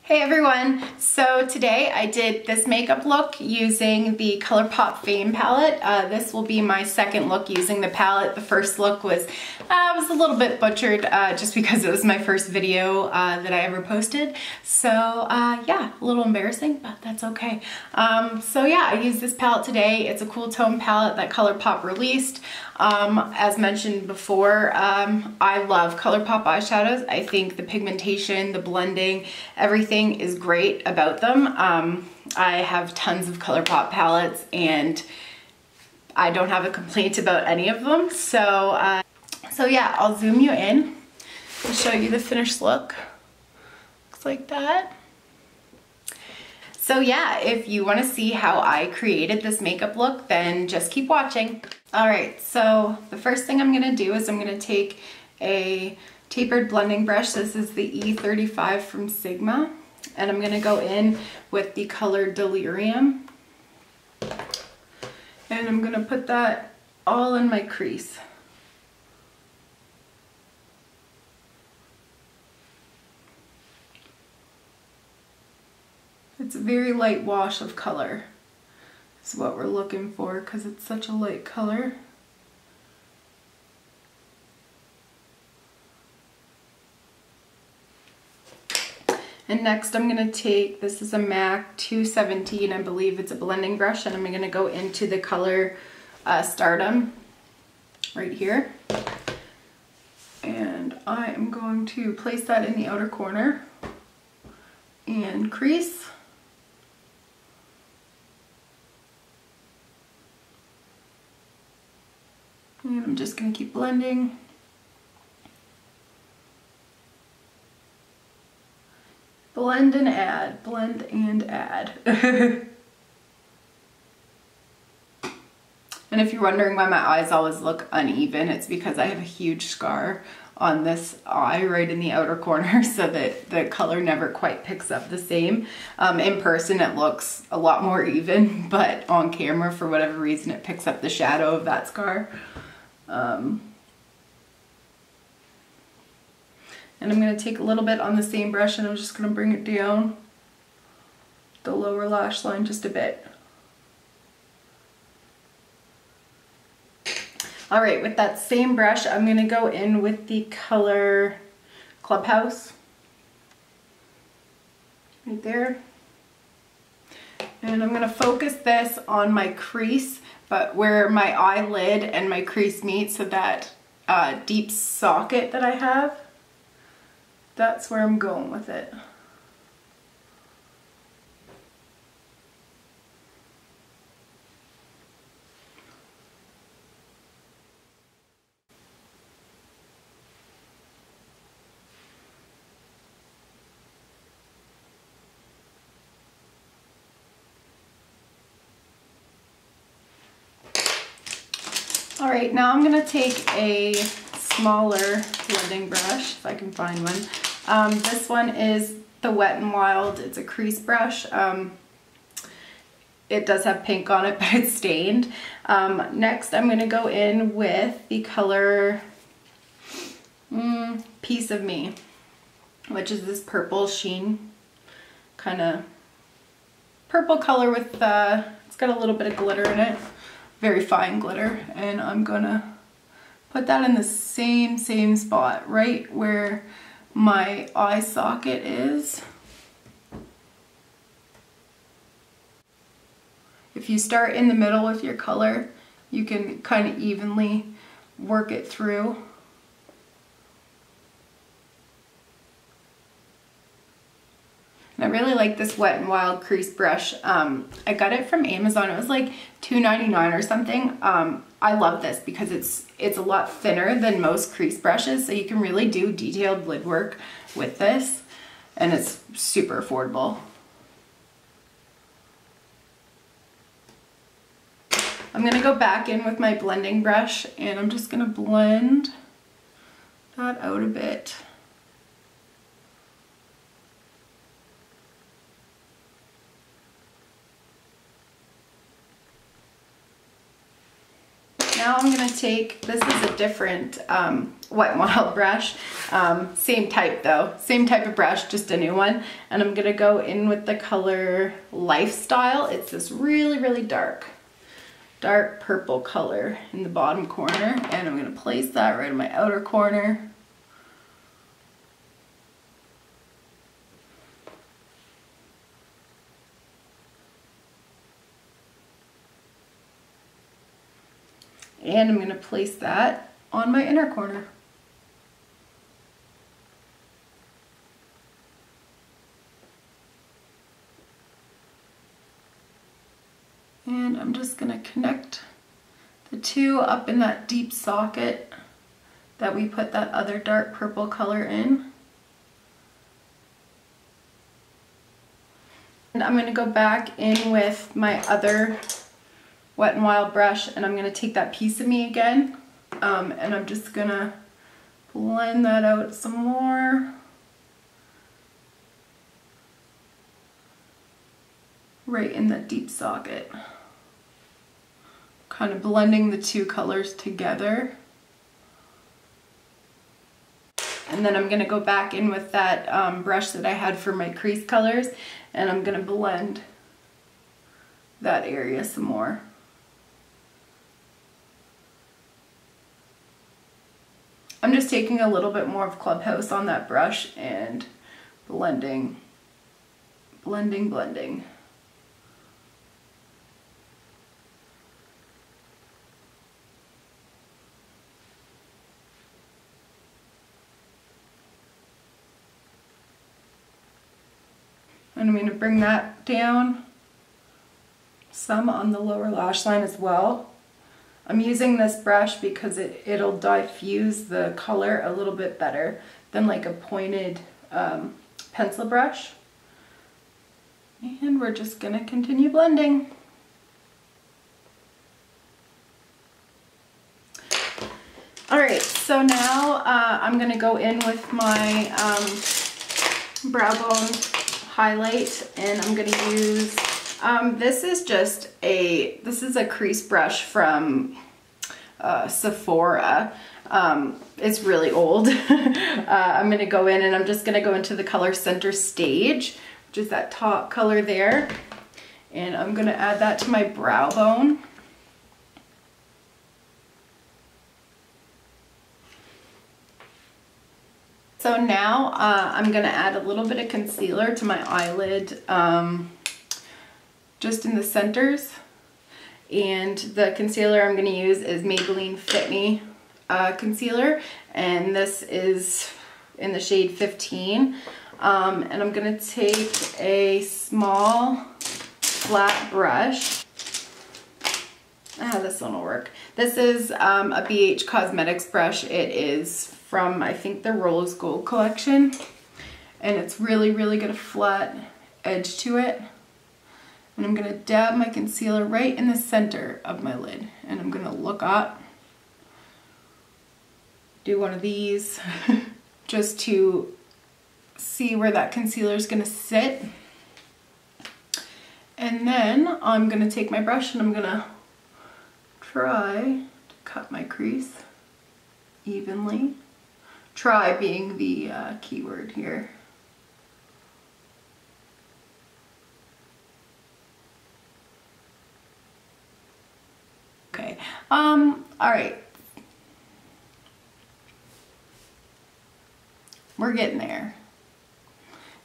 Hey everyone! So today I did this makeup look using the Colourpop Fame palette. This will be my second look using the palette. The first look was a little bit butchered just because it was my first video that I ever posted. So yeah, a little embarrassing, but that's okay. So yeah, I used this palette today. It's a cool tone palette that Colourpop released. As mentioned before, I love Colourpop eyeshadows. I think the pigmentation, the blending, everything is great about them. I have tons of Colourpop palettes and I don't have a complaint about any of them. So, so yeah, I'll zoom you in and show you the finished look. Looks like that. So yeah, if you want to see how I created this makeup look, then just keep watching. Alright, so the first thing I'm going to do is I'm going to take a tapered blending brush. This is the E35 from Sigma. And I'm going to go in with the color Delirium. And I'm going to put that all in my crease. It's a very light wash of color. Is what we're looking for because it's such a light color. And next I'm going to take, this is a MAC 217, I believe it's a blending brush, and I'm going to go into the color Stardom right here. And I am going to place that in the outer corner and crease. And I'm just going to keep blending. Blend and add, blend and add. And if you're wondering why my eyes always look uneven, it's because I have a huge scar on this eye right in the outer corner so that the color never quite picks up the same. In person it looks a lot more even, but on camera for whatever reason it picks up the shadow of that scar. And I'm going to take a little bit on the same brush and I'm just going to bring it down the lower lash line just a bit. Alright, with that same brush I'm going to go in with the color Clubhouse. Right there. And I'm going to focus this on my crease, but where my eyelid and my crease meet, so that deep socket that I have. That's where I'm going with it. All right, now I'm gonna take a smaller blending brush, if I can find one. This one is the Wet n Wild. It's a crease brush. It does have pink on it, but it's stained. Next, I'm going to go in with the color Piece of Me, which is this purple sheen, kind of purple color with, it's got a little bit of glitter in it, very fine glitter, and I'm going to put that in the same spot, right where my eye socket is. If you start in the middle with your color, you can kind of evenly work it through. And I really like this Wet n Wild crease brush. I got it from Amazon. It was like $2.99 or something. I love this because it's a lot thinner than most crease brushes, so you can really do detailed lid work with this, and it's super affordable. I'm gonna go back in with my blending brush and I'm just gonna blend that out a bit. Now I'm gonna take, this is a different Wet n Wild brush. Same type though, same type of brush, just a new one. And I'm gonna go in with the color Lifestyle. It's this really, really dark purple color in the bottom corner. And I'm gonna place that right in my outer corner. And I'm going to place that on my inner corner. And I'm just going to connect the two up in that deep socket that we put that other dark purple color in. And I'm going to go back in with my other Wet n Wild brush, and I'm going to take that piece of me again, and I'm just going to blend that out some more. Right in that deep socket. Kind of blending the two colors together. And then I'm going to go back in with that brush that I had for my crease colors, and I'm going to blend that area some more. I'm just taking a little bit more of Clubhouse on that brush and blending. And I'm going to bring that down some on the lower lash line as well. I'm using this brush because it'll diffuse the color a little bit better than like a pointed pencil brush. And we're just going to continue blending. Alright, so now I'm going to go in with my brow bone highlight, and I'm going to use this is a crease brush from Sephora. It's really old. I'm going to go in and I'm just going to go into the color Center Stage, which is that top color there. And I'm going to add that to my brow bone. So now I'm going to add a little bit of concealer to my eyelid, just in the centers. And the concealer I'm going to use is Maybelline Fit concealer, and this is in the shade 15. And I'm going to take a small flat brush. This one will work. This is a BH Cosmetics brush. It is from, I think, the Rose Gold collection, and it's really, really got a flat edge to it. And I'm going to dab my concealer right in the center of my lid, and I'm going to look up, do one of these just to see where that concealer is going to sit. And then I'm going to take my brush and I'm going to try to cut my crease evenly. Try being the key word here. Okay, all right. We're getting there.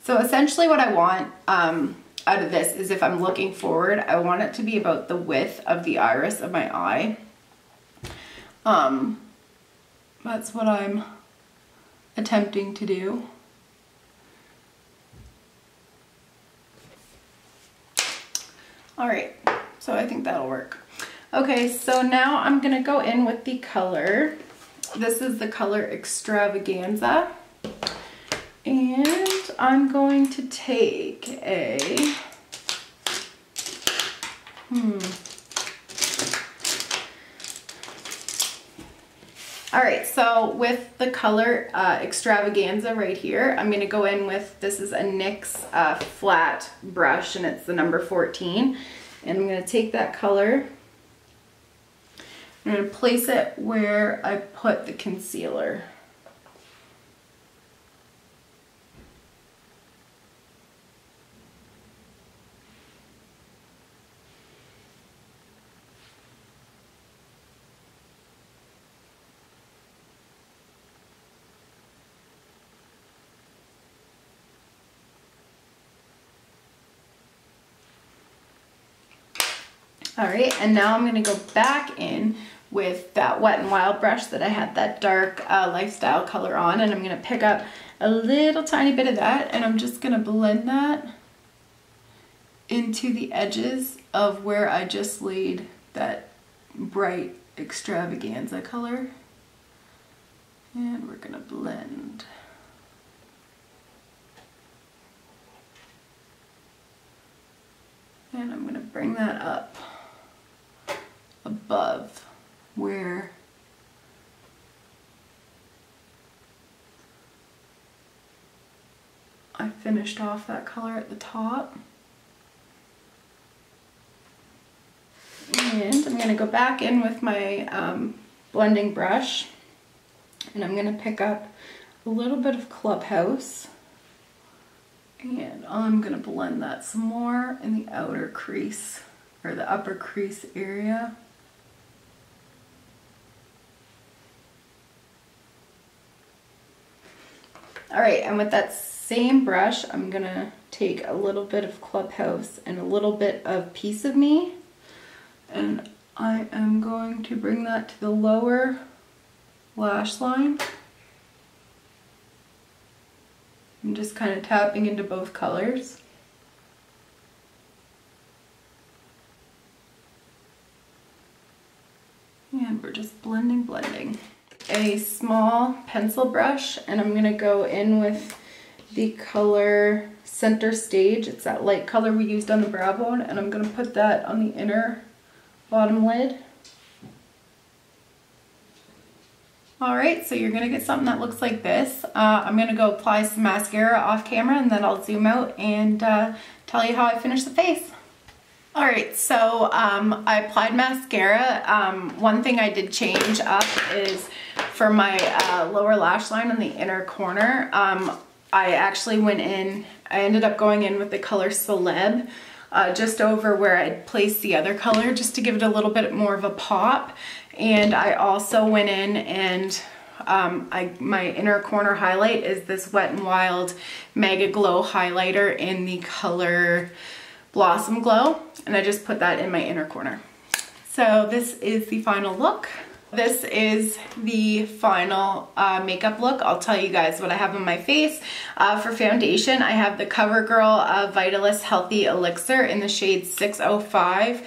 So essentially what I want out of this is, if I'm looking forward, I want it to be about the width of the iris of my eye. That's what I'm attempting to do. All right, so I think that'll work. Okay, so now I'm gonna go in with the color. This is the color Extravaganza. And I'm going to take a, All right, so with the color Extravaganza right here, I'm gonna go in with, this is a NYX flat brush, and it's the number 14. And I'm gonna take that color, I'm going to place it where I put the concealer. All right, and now I'm gonna go back in with that Wet n Wild brush that I had that dark lifestyle color on, and I'm gonna pick up a little tiny bit of that, and I'm just gonna blend that into the edges of where I just laid that bright extravaganza color. And we're gonna blend. And I'm gonna bring that up above where I finished off that color at the top. And I'm gonna go back in with my blending brush, and I'm gonna pick up a little bit of Clubhouse, and I'm gonna blend that some more in the outer crease, or the upper crease area. All right, and with that same brush, I'm gonna take a little bit of Clubhouse and a little bit of Piece of Me, and I am going to bring that to the lower lash line. I'm just kind of tapping into both colors. And we're just blending. A small pencil brush, and I'm gonna go in with the color Center Stage. It's that light color we used on the brow bone, and I'm gonna put that on the inner bottom lid. All right, so you're gonna get something that looks like this. I'm gonna go apply some mascara off camera, and then I'll zoom out and tell you how I finish the face. All right, so I applied mascara. One thing I did change up is for my lower lash line on the inner corner, I actually went in, I ended up going in with the color Celeb, just over where I'd placed the other color, just to give it a little bit more of a pop. And I also went in and my inner corner highlight is this Wet n Wild Mega Glow highlighter in the color Blossom Glow, and I just put that in my inner corner. So this is the final look. This is the final makeup look. I'll tell you guys what I have on my face. For foundation, I have the Covergirl Vitalist Healthy Elixir in the shade 605.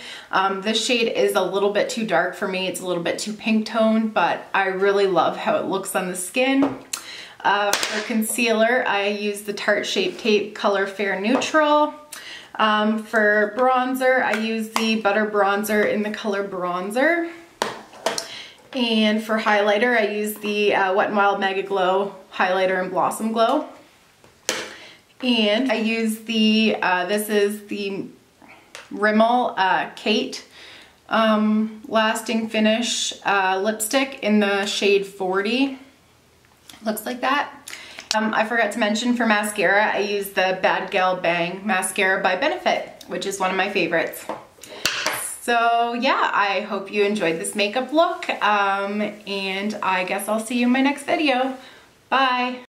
This shade is a little bit too dark for me. It's a little bit too pink toned, but I really love how it looks on the skin. For concealer, I use the Tarte Shape Tape Color Fair Neutral. For bronzer, I use the Butter Bronzer in the color Bronzer. And for highlighter, I use the Wet n Wild Mega Glow highlighter in Blossom Glow. And I use the, this is the Rimmel Kate Lasting Finish lipstick in the shade 40. Looks like that. I forgot to mention for mascara, I use the Bad Gal Bang mascara by Benefit, which is one of my favorites. So yeah, I hope you enjoyed this makeup look, and I guess I'll see you in my next video. Bye!